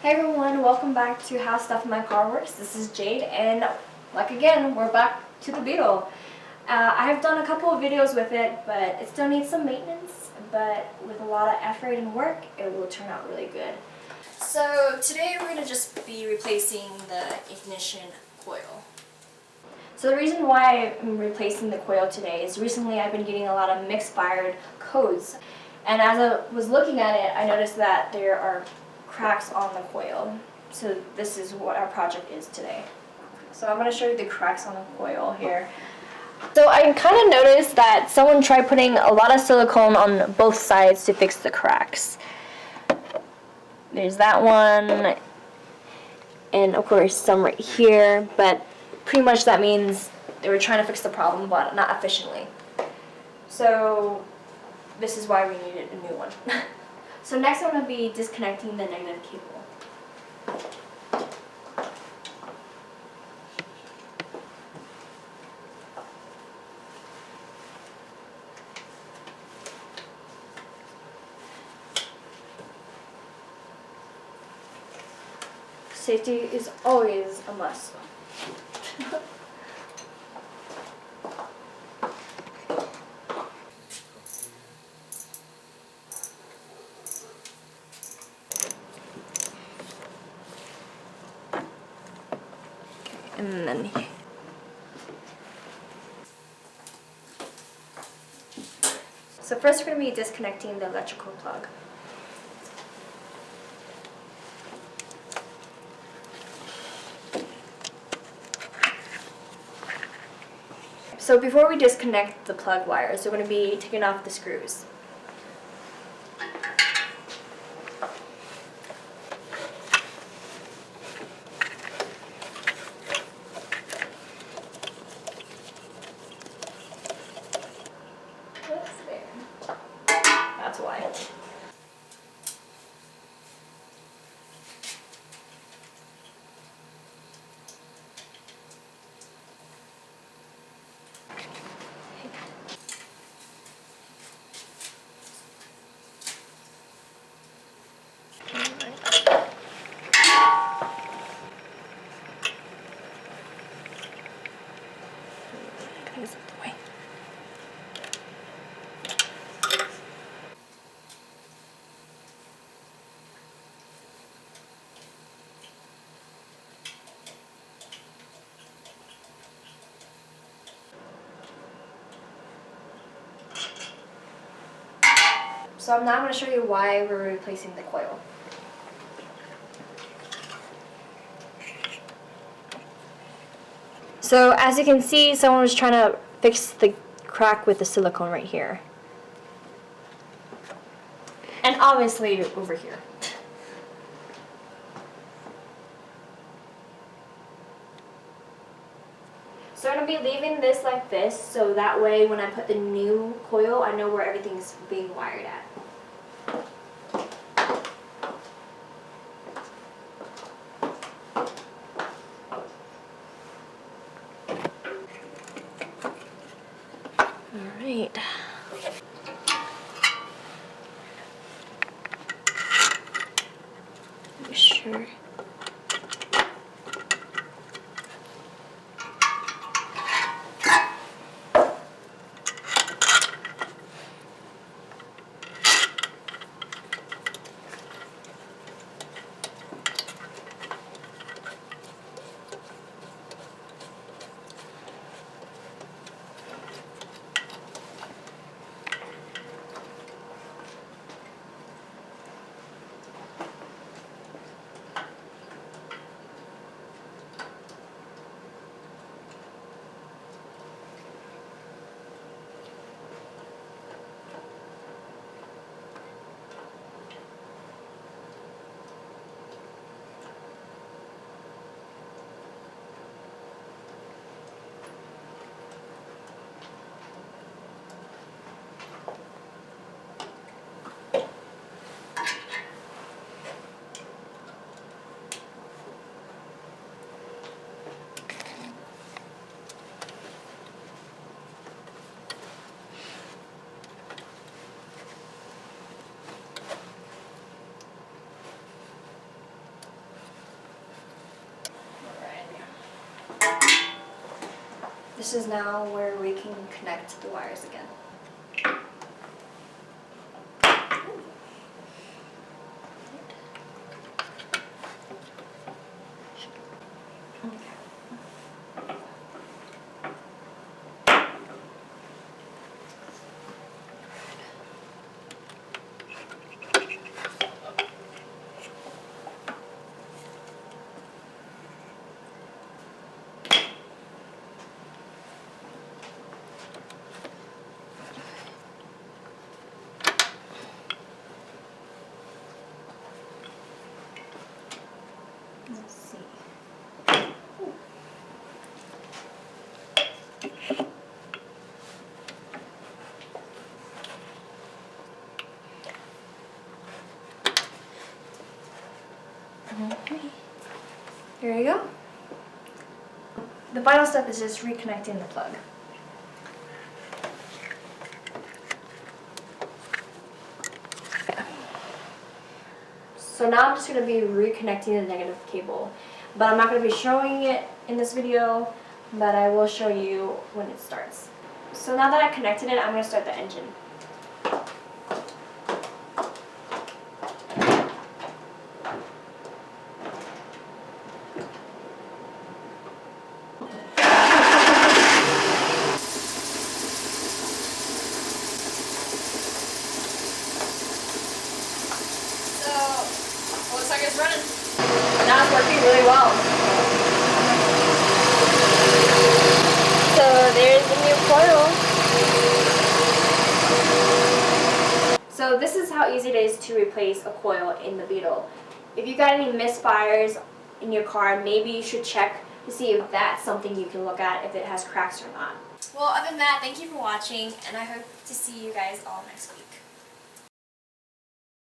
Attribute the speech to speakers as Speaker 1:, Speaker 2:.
Speaker 1: Hey everyone, welcome back to Howstuffinmycarworks. This is Jade, and like again, we're back to the Beetle. I have done a couple of videos with it, but it still needs some maintenance, but with a lot of effort and work, it will turn out really good. So today we're going to just be replacing the ignition coil. So the reason why I'm replacing the coil today is recently I've been getting a lot of misfired codes. And as I was looking at it, I noticed that there are cracks on the coil. So this is what our project is today. So I'm going to show you the cracks on the coil here. So I kind of noticed that someone tried putting a lot of silicone on both sides to fix the cracks. There's that one, and of course some right here, but pretty much that means they were trying to fix the problem, but not efficiently. So this is why we needed a new one. So next I'm going to be disconnecting the negative cable. Safety is always a must. And then so first we're going to be disconnecting the electrical plug. So before we disconnect the plug wires, we're going to be taking off the screws. What's there? That's why. So I'm now going to show you why we're replacing the coil. So as you can see, someone was trying to fix the crack with the silicone right here. And obviously over here. So I'm going to be leaving this like this, so that way when I put the new coil, I know where everything's being wired at. Alright. Be sure. This is now where we can connect the wires again. Let's see. Okay. There you go. The final step is just reconnecting the plug. So now I'm just going to be reconnecting the negative cable. But I'm not going to be showing it in this video, but I will show you when it starts. So now that I connected it, I'm going to start the engine.
Speaker 2: Looks like it's running.
Speaker 1: Now it's working really well. So there's the new coil. So this is how easy it is to replace a coil in the Beetle. If you got any misfires in your car, maybe you should check to see if that's something you can look at, if it has cracks or not. Well, other than that, thank you for watching, and I hope to see you guys all next week.